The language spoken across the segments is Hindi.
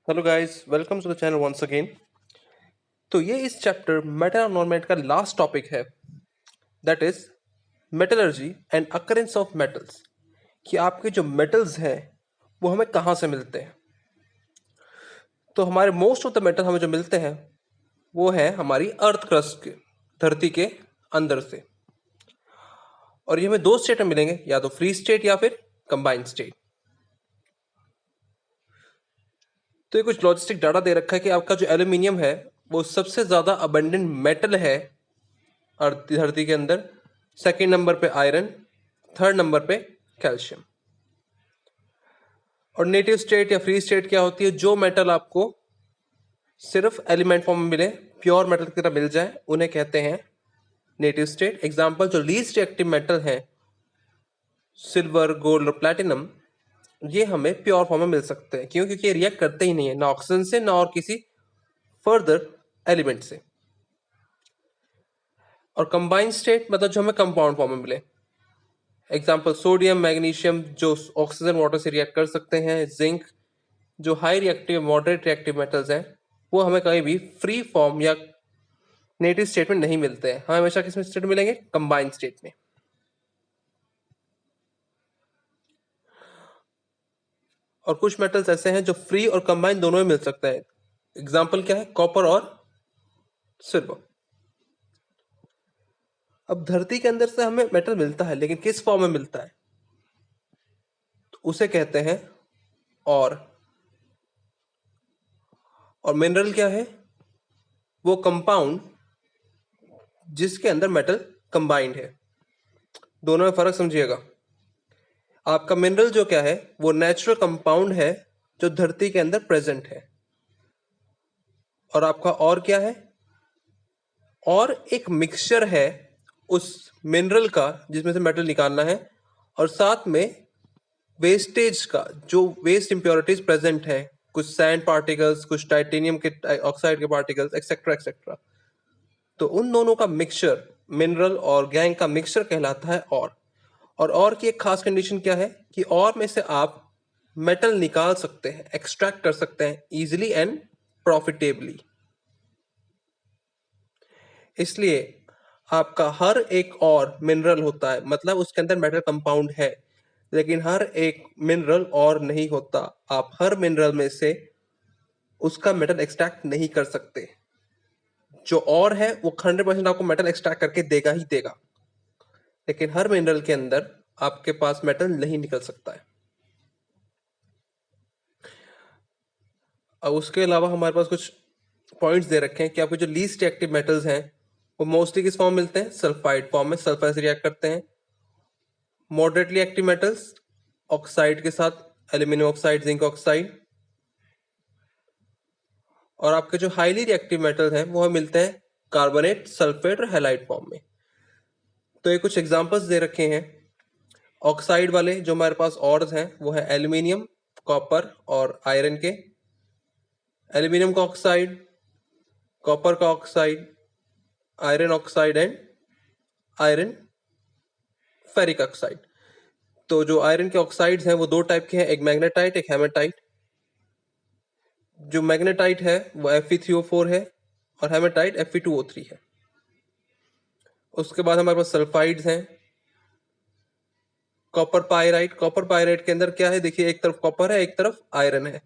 Hello guys, welcome to the channel once again. तो ये इस चैप्टर मेटल और नॉन मेटल का लास्ट टॉपिक है, that is metallurgy and occurrence of metals. कि आपके जो मेटल्स हैं वो हमें कहाँ से मिलते हैं। तो हमारे मोस्ट ऑफ द मेटल हमें जो मिलते हैं वो है हमारी अर्थ क्रस्ट के, धरती के अंदर से। और ये हमें दो स्टेट में मिलेंगे, या तो फ्री स्टेट या फिर कंबाइंड स्टेट। तो ये कुछ लॉजिस्टिक डाटा दे रखा है कि आपका जो एल्यूमिनियम है वो सबसे ज्यादा अबंडेंट मेटल है धरती के अंदर। सेकंड नंबर पे आयरन, थर्ड नंबर पे कैल्शियम। और नेटिव स्टेट या फ्री स्टेट क्या होती है? जो मेटल आपको सिर्फ एलिमेंट फॉर्म में मिले, प्योर मेटल की तरह मिल जाए, उन्हें कहते हैं नेटिव स्टेट। एग्जांपल जो लीस्ट एक्टिव मेटल है, सिल्वर, गोल्ड और प्लैटिनम, ये हमें प्योर फॉर्म में मिल सकते हैं। क्यों? क्योंकि ये रिएक्ट करते ही नहीं है ना ऑक्सीजन से ना और किसी फर्दर एलिमेंट से। और कंबाइंड स्टेट मतलब जो हमें कंपाउंड फॉर्म में मिले। एग्जाम्पल सोडियम, मैग्नीशियम जो ऑक्सीजन वाटर से रिएक्ट कर सकते हैं, जिंक जो high reactive moderate reactive metals हैं, वो हमें कहीं भी फ्री फॉर्म या नेटिव स्टेट में नहीं मिलते हैं। हमें हमेशा किस में स्टेट मिलेंगे? कंबाइंड स्टेट में। और कुछ मेटल्स ऐसे हैं जो फ्री और कंबाइंड दोनों में मिल सकते हैं। एग्जाम्पल क्या है? कॉपर और सिल्वर। अब धरती के अंदर से हमें मेटल मिलता है, लेकिन किस फॉर्म में मिलता है? तो उसे कहते हैं और मिनरल क्या है? वो कंपाउंड जिसके अंदर मेटल कंबाइंड है। दोनों में फर्क समझिएगा। आपका मिनरल जो क्या है, वो नेचुरल कंपाउंड है जो धरती के अंदर प्रेजेंट है। और आपका और क्या है? और एक मिक्सचर है उस मिनरल का जिसमें से मेटल निकालना है, और साथ में वेस्टेज का, जो वेस्ट इंप्योरिटीज प्रेजेंट है, कुछ सैंड पार्टिकल्स, कुछ टाइटेनियम के ऑक्साइड के पार्टिकल्स, एक्सेट्रा एक्सेट्रा। तो उन दोनों का मिक्सचर, मिनरल और गैंग का मिक्सचर कहलाता है और की एक खास कंडीशन क्या है कि और में से आप मेटल निकाल सकते हैं, एक्सट्रैक्ट कर सकते हैं इजीली एंड प्रॉफिटेबली। इसलिए आपका हर एक और मिनरल होता है, मतलब उसके अंदर मेटल कंपाउंड है, लेकिन हर एक मिनरल और नहीं होता। आप हर मिनरल में से उसका मेटल एक्सट्रैक्ट नहीं कर सकते। जो और है वो 100% आपको मेटल एक्सट्रैक्ट करके देगा ही देगा, लेकिन हर मिनरल के अंदर आपके पास मेटल नहीं निकल सकता है। अब उसके अलावा हमारे पास कुछ पॉइंट्स दे रखे हैं कि आपके जो लीस्ट एक्टिव मेटल्स हैं वो मोस्टली किस फॉर्म मिलते हैं? सल्फाइड फॉर्म में, सल्फर से रिएक्ट करते हैं। मॉडरेटली एक्टिव मेटल्स ऑक्साइड के साथ, एल्यूमिनियम ऑक्साइड, जिंक ऑक्साइड। और आपके जो हाईली रिएक्टिव मेटल्स हैं वो मिलते हैं कार्बोनेट, सल्फेट और हैलाइड फॉर्म में। तो ये कुछ एग्जांपल्स दे रखे हैं ऑक्साइड वाले। जो हमारे पास ऑर्स हैं वो है एल्यूमिनियम, कॉपर और आयरन के। एल्यूमिनियम का ऑक्साइड, कॉपर का oxide, iron oxide and iron ferric oxide. तो जो आयरन के ऑक्साइड्स हैं वो दो टाइप के हैं, एक मैग्नेटाइट, एक हेमेटाइट। जो मैग्नेटाइट है वो Fe3O4 है और हेमेटाइट Fe2O3 है। उसके बाद हमारे पास सल्फाइड्स हैं। कॉपर पायराइट, कॉपर पायराइट के अंदर क्या है? देखिए, एक तरफ कॉपर है, एक तरफ आयरन है,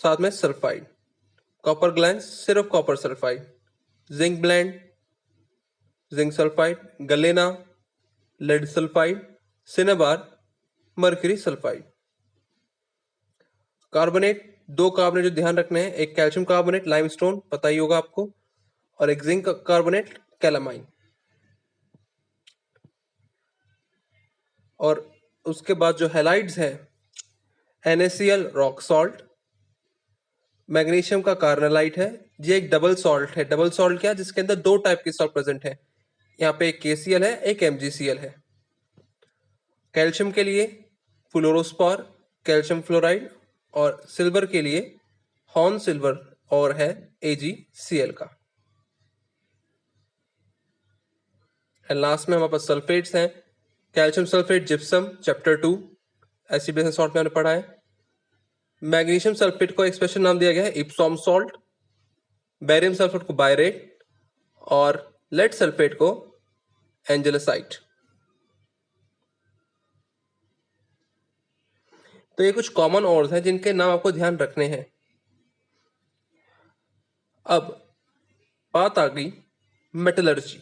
साथ में सल्फाइड। कॉपर ग्लैंस, सिर्फ copper sulphide. Zinc blende, zinc sulphide. Galena, lead sulphide. Cinnabar, mercury sulphide. Carbonate, दो कार्बोनेट जो ध्यान रखने हैं, एक कैल्शियम कार्बोनेट, लाइमस्टोन, पता ही होगा आपको, और एक जिंक कार्बोनेट, कैलामाइन। और उसके बाद जो हैलाइड्स हैं, NaCl रॉक सॉल्ट, मैग्नीशियम का कार्नलाइट है। ये एक डबल सॉल्ट है। डबल सॉल्ट क्या है? जिसके अंदर दो टाइप के सॉल्ट प्रेजेंट है। यहाँ पे एक KCl है, एक MgCl है। कैल्शियम के लिए फ्लोरोस्पार, कैल्शियम फ्लोराइड, और सिल्वर के लिए हॉर्न सिल्वर और है AgCl का। एंड लास्ट में हमारे पास सल्फेट्स हैं। Calcium sulphate, gypsum, chapter 2 acid base and salt में हमने पढ़ा है। मैग्नीशियम सल्फेट को एक्सप्रेशन नाम दिया गया है इप्सॉम सॉल्ट, बेरियम सल्फेट को बायरेट और लेड सल्फेट को एंजेलोसाइट। तो ये कुछ कॉमन ऑर्स हैं जिनके नाम आपको ध्यान रखने हैं। अब बात आ गई मेटलर्जी।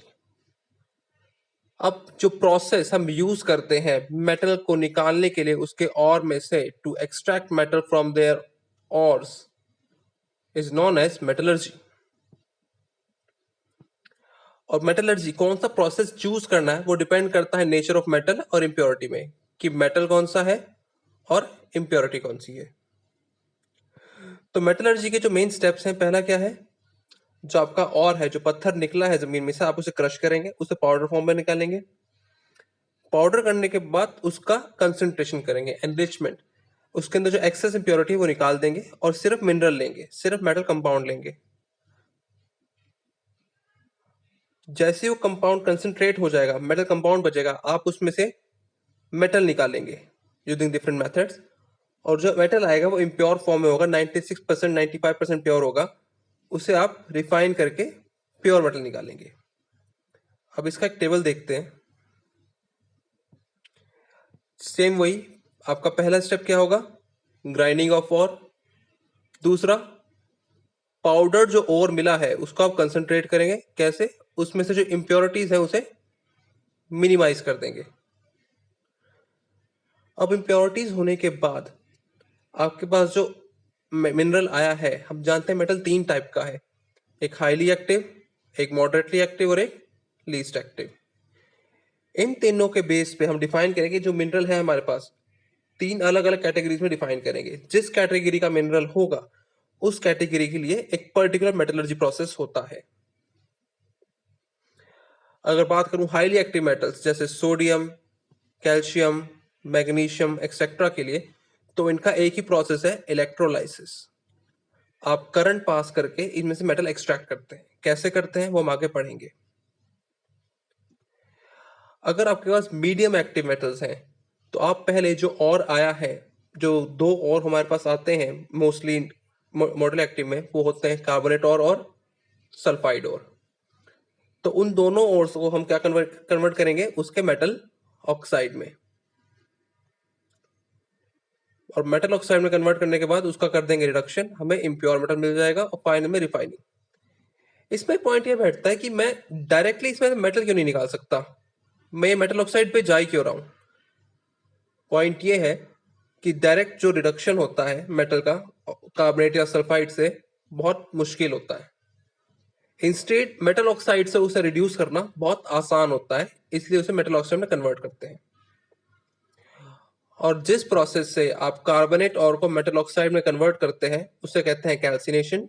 अब जो प्रोसेस हम यूज करते हैं मेटल को निकालने के लिए उसके और में से, to extract metal from their ores, is known as metallurgy. और मेटलर्जी कौन सा प्रोसेस चूज करना है वो डिपेंड करता है नेचर ऑफ मेटल और इम्प्योरिटी में, कि मेटल कौन सा है और इम्प्योरिटी कौन सी है। तो मेटलर्जी के जो मेन स्टेप्स हैं, पहला क्या है, जो आपका और है, जो पत्थर निकला है जमीन में से, आप उसे क्रश करेंगे, उसे पाउडर फॉर्म में निकालेंगे। पाउडर करने के बाद उसका कंसंट्रेशन करेंगे, एनरिचमेंट, उसके अंदर जो एक्सेस इंप्योरिटी है वो निकाल देंगे और सिर्फ मिनरल लेंगे, सिर्फ मेटल कंपाउंड लेंगे। जैसे ही वो कंपाउंड कंसंट्रेट हो जाएगा, मेटल कंपाउंड बचेगा, आप उसमें से मेटल निकालेंगे यूजिंग डिफरेंट मेथड्स। और जो मेटल आएगा वो इम्प्योर फॉर्म में होगा, 96% 95% प्योर होगा, उसे आप रिफाइन करके प्योर मेटल निकालेंगे। अब इसका एक टेबल देखते हैं। सेम वही, आपका पहला स्टेप क्या होगा, ग्राइंडिंग ऑफ ओर। दूसरा, पाउडर जो ओर मिला है उसको आप कंसंट्रेट करेंगे, कैसे, उसमें से जो इम्प्योरिटीज है उसे मिनिमाइज कर देंगे। अब इम्प्योरिटीज होने के बाद आपके पास जो मिनरल आया है, हम जानते हैं मेटल 3 टाइप का है, एक हाईली एक्टिव, एक मॉडरेटली एक्टिव और एक लीस्ट एक्टिव। इन तीनों के बेस पे हम डिफाइन करेंगे जो मिनरल है हमारे पास, 3 अलग अलग कैटेगरीज में डिफाइन करेंगे। जिस कैटेगरी का मिनरल होगा उस कैटेगरी के लिए एक पर्टिकुलर मेटलर्जी प्रोसेस होता है। अगर बात करूं हाईली एक्टिव मेटल्स जैसे सोडियम, कैल्शियम, मैग्नीशियम एक्सेट्रा के लिए, तो इनका एक ही प्रोसेस है, इलेक्ट्रोलाइसिस। आप करंट पास करके इनमें से मेटल एक्सट्रैक्ट करते हैं। कैसे करते हैं वो हम आगे पढ़ेंगे। अगर आपके पास मीडियम एक्टिव मेटल्स हैं तो आप पहले जो और आया है, जो 2 और हमारे पास आते हैं मोस्टली मॉडल एक्टिव में, वो होते हैं कार्बोनेट और सल्फाइड और। तो उन दोनों ओर्स को हम क्या कन्वर्ट करेंगे, उसके मेटल ऑक्साइड में। और मेटल ऑक्साइड में कन्वर्ट करने के बाद उसका कर देंगे रिडक्शन, हमें इम्प्योर मेटल मिल जाएगा और फाइनल में रिफाइनिंग। इसमें पॉइंट ये बैठता है कि मैं डायरेक्टली इसमें मेटल क्यों नहीं निकाल सकता, मैं मेटल ऑक्साइड पे जा ही क्यों रहा हूं। पॉइंट ये है कि डायरेक्ट जो रिडक्शन होता है मेटल का कार्बोनेट या सल्फाइड से, बहुत मुश्किल होता है। इंस्टेड मेटल ऑक्साइड से उसे रिड्यूस करना बहुत आसान होता है, इसलिए उसे मेटल ऑक्साइड में कन्वर्ट करते हैं। और जिस प्रोसेस से आप कार्बोनेट और को मेटल ऑक्साइड में कन्वर्ट करते हैं उसे कहते हैं कैल्सिनेशन,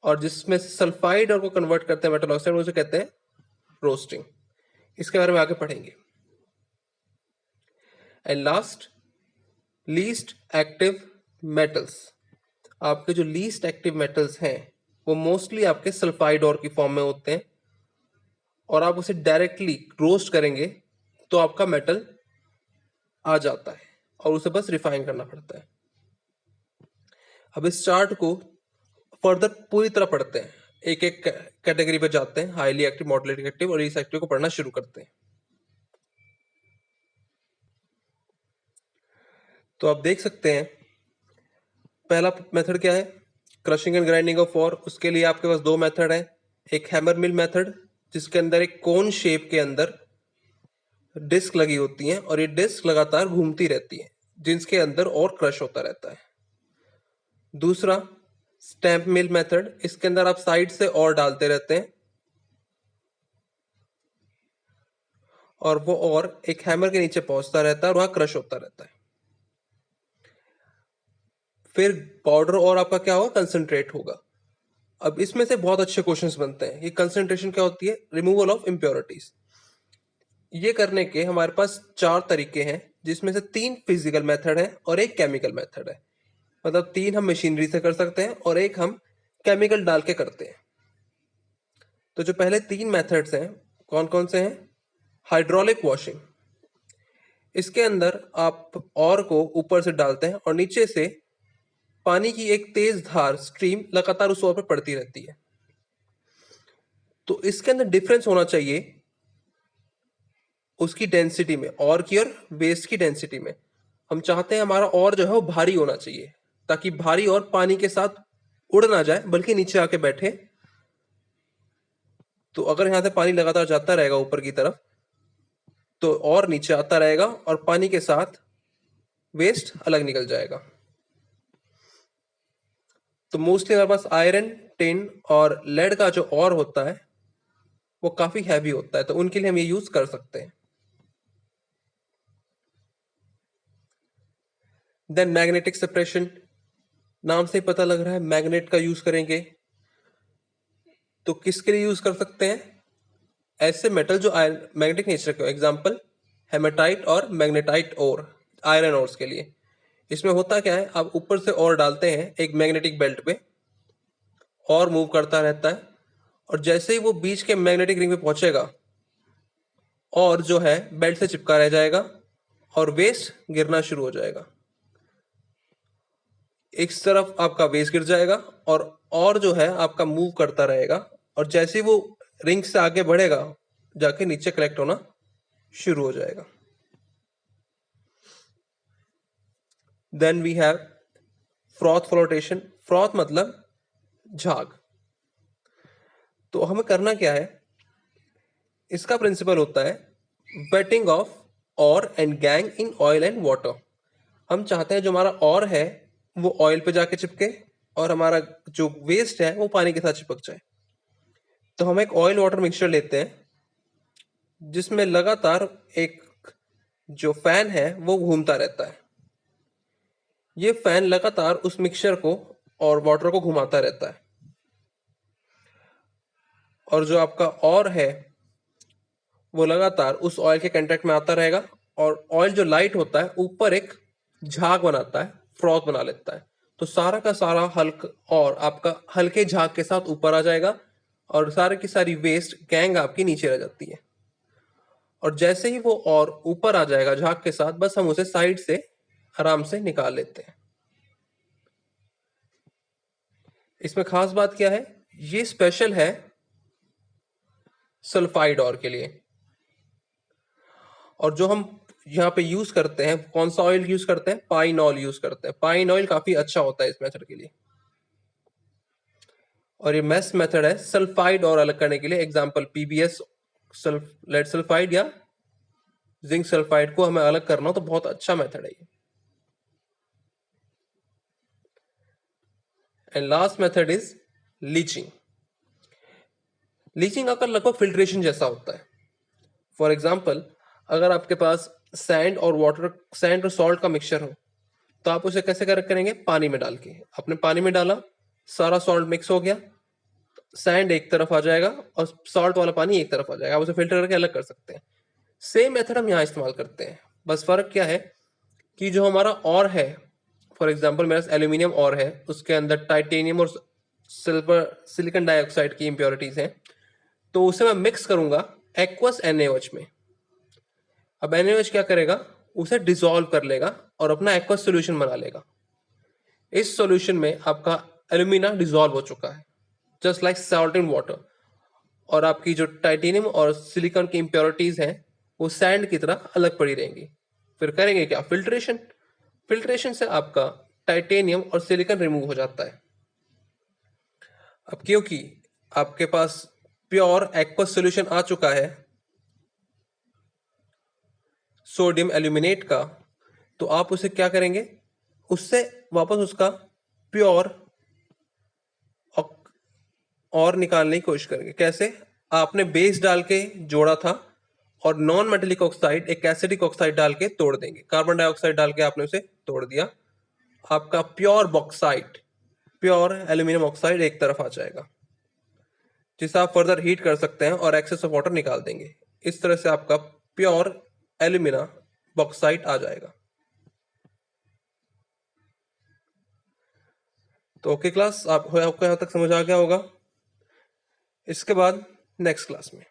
और जिसमें सल्फाइड और को कन्वर्ट करते हैं मेटल ऑक्साइड में उसे कहते हैं रोस्टिंग। इसके बारे में आगे पढ़ेंगे। And last, least active metals. आपके जो लीस्ट एक्टिव मेटल्स हैं वो मोस्टली आपके सल्फाइड और की फॉर्म में होते हैं, और आप उसे डायरेक्टली रोस्ट करेंगे तो आपका मेटल आ जाता है और उसे बस रिफाइन करना पड़ता है। अब इस चार्ट को फर्दर पूरी तरह पढ़ते हैं, एक एक कैटेगरी पे जाते हैं, हाईली एक्टिव, मॉडरेटली एक्टिव और लीस्ट एक्टिव को पढ़ना शुरू करते हैं। तो आप देख सकते हैं पहला मेथड क्या है, crushing and grinding of ore. उसके लिए आपके पास 2 मेथड है, एक हैमर मिल मेथड जिसके अंदर एक कोन शेप के अंदर डिस्क लगी होती है और ये डिस्क लगातार घूमती रहती है जिसके अंदर और क्रश होता रहता है। दूसरा स्टैंप मिल मेथड, इसके अंदर आप साइड से और डालते रहते हैं और वो और एक हैमर के नीचे पहुंचता रहता है और वहां क्रश होता रहता है। फिर पाउडर और आपका क्या होगा, कंसंट्रेट होगा। अब इसमें से बहुत अच्छे क्वेश्चंस बनते हैं। ये कंसंट्रेशन क्या होती है, रिमूवल ऑफ इम्प्योरिटीज। ये करने के हमारे पास 4 तरीके हैं, जिसमें से 3 फिजिकल मेथड है और एक केमिकल मेथड है। मतलब 3 हम मशीनरी से कर सकते हैं और एक हम केमिकल डाल के करते हैं। तो जो पहले 3 मेथड्स हैं कौन कौन से हैं, हाइड्रोलिक वॉशिंग। इसके अंदर आप और को ऊपर से डालते हैं और नीचे से पानी की एक तेज धार स्ट्रीम लगातार उस ओर पर पड़ती रहती है। तो इसके अंदर डिफरेंस होना चाहिए उसकी डेंसिटी में, और की और वेस्ट की डेंसिटी में। हम चाहते हैं हमारा और जो है वो भारी होना चाहिए, ताकि भारी और पानी के साथ उड़ ना जाए बल्कि नीचे आके बैठे। तो अगर यहां से पानी लगातार जाता रहेगा ऊपर की तरफ तो और नीचे आता रहेगा और पानी के साथ वेस्ट अलग निकल जाएगा। तो मोस्टली हमारे पास आयरन, टिन और लेड का जो और होता है वो काफी हैवी होता है, तो उनके लिए हम ये यूज कर सकते हैं। देन मैग्नेटिक सेपरेशन, नाम से ही पता लग रहा है मैग्नेट का यूज करेंगे। तो किसके लिए यूज कर सकते हैं? ऐसे मेटल जो मैग्नेटिक नेचर के, एग्जांपल हेमेटाइट और मैग्नेटाइट ओर, आयरन ओर्स के लिए। इसमें होता क्या है, आप ऊपर से और डालते हैं एक मैग्नेटिक बेल्ट पे, और मूव करता रहता है, और जैसे ही वो बीच के मैग्नेटिक रिंग पे पहुंचेगा और जो है बेल्ट से चिपका रह जाएगा और वेस्ट गिरना शुरू हो जाएगा। एक तरफ आपका वेस्ट गिर जाएगा और जो है आपका मूव करता रहेगा, और जैसे ही वो रिंग से आगे बढ़ेगा जाके नीचे कलेक्ट होना शुरू हो जाएगा। Then we have froth flotation. Froth मतलब झाग। तो हमें करना क्या है, इसका प्रिंसिपल होता है वेटिंग ऑफ और and gang in oil and water. हम चाहते हैं जो हमारा और है वो ऑयल पे जाके चिपके और हमारा जो वेस्ट है वो पानी के साथ चिपक जाए। तो हम एक ऑयल वाटर मिक्सचर लेते हैं जिसमें लगातार एक जो फैन है वो घूमता रहता है। ये फैन लगातार उस मिक्सचर को और वाटर को घुमाता रहता है, और जो आपका और है वो लगातार उस ऑयल के कांटेक्ट में आता रहेगा, और ऑयल जो लाइट होता है ऊपर एक झाग बनाता है, फ्रॉथ बना लेता है। तो सारा का सारा हल्क और आपका हल्के झाग के साथ ऊपर आ जाएगा, और सारे की सारी वेस्ट गैंग आपकी नीचे रह जाती है। और जैसे ही वो और ऊपर आ जाएगा झाग के साथ, बस हम उसे साइड से आराम से निकाल लेते हैं। इसमें खास बात क्या है, ये स्पेशल है सल्फाइड और के लिए। और जो हम यहाँ पे यूज करते हैं, कौन सा ऑयल यूज करते हैं? पाइन ऑयल यूज करते हैं। पाइन ऑयल काफी अच्छा होता है इस मेथड के लिए। और ये मेस मेथड है सल्फाइड और अलग करने के लिए। एग्जांपल पीबीएस लेड सल्फाइड या जिंक सल्फाइड को हमें अलग करना हो तो बहुत अच्छा मेथड है ये। And last method is leaching. Leaching का लगभग फिल्ट्रेशन जैसा होता है। फॉर एग्जाम्पल, अगर आपके पास सैंड और वाटर, सैंड और सॉल्ट का मिक्सचर हो, तो आप उसे कैसे करेंगे? पानी में डाल के। आपने पानी में डाला, सारा सॉल्ट मिक्स हो गया, सैंड एक तरफ आ जाएगा और सॉल्ट वाला पानी एक तरफ आ जाएगा। आप उसे फिल्टर करके अलग कर सकते हैं। सेम मेथड हम यहाँ इस्तेमाल करते हैं, बस फर्क क्या है कि जो हमारा और है, फॉर एग्जाम्पल मेरा एल्यूमिनियम और है, उसके अंदर टाइटेनियम और सिल्वर सिलिकॉन डाइऑक्साइड की इंप्योरिटीज हैं, तो उसे मैं मिक्स करूंगा एक्वस NaOH में। अब NaOH क्या करेगा? उसे डिसॉल्व कर लेगा और अपना एक्वस सोल्यूशन बना लेगा। इस सॉल्यूशन में आपका एल्यूमिना डिसॉल्व हो चुका है, just like salt in water. और आपकी जो टाइटेनियम और सिलिकॉन की इंप्योरिटीज हैं वो सैंड की तरह अलग पड़ी रहेंगी। फिर करेंगे क्या? फिल्ट्रेशन। फिल्ट्रेशन से आपका टाइटेनियम और सिलिकॉन रिमूव हो जाता है। अब क्योंकि आपके पास प्योर एक्वस सॉल्यूशन आ चुका है सोडियम एल्यूमिनेट का, तो आप उसे क्या करेंगे? उससे वापस उसका प्योर और निकालने की कोशिश करेंगे। कैसे? आपने बेस डाल के जोड़ा था और नॉन मेटेलिक ऑक्साइड एक एसिडिक ऑक्साइड डाल के तोड़ देंगे। कार्बन डाइऑक्साइड डाल के आपने उसे तोड़ दिया, आपका pure bauxite, pure aluminium oxide एक तरफ आ जाएगा, जिसे आप फर्दर हीट कर सकते हैं और एक्सेस ऑफ वाटर निकाल देंगे। इस तरह से आपका प्योर एल्यूमिना बॉक्साइट आ जाएगा। तो ओके क्लास, आपको यहाँ तक समझ आ गया होगा। इसके बाद नेक्स्ट क्लास में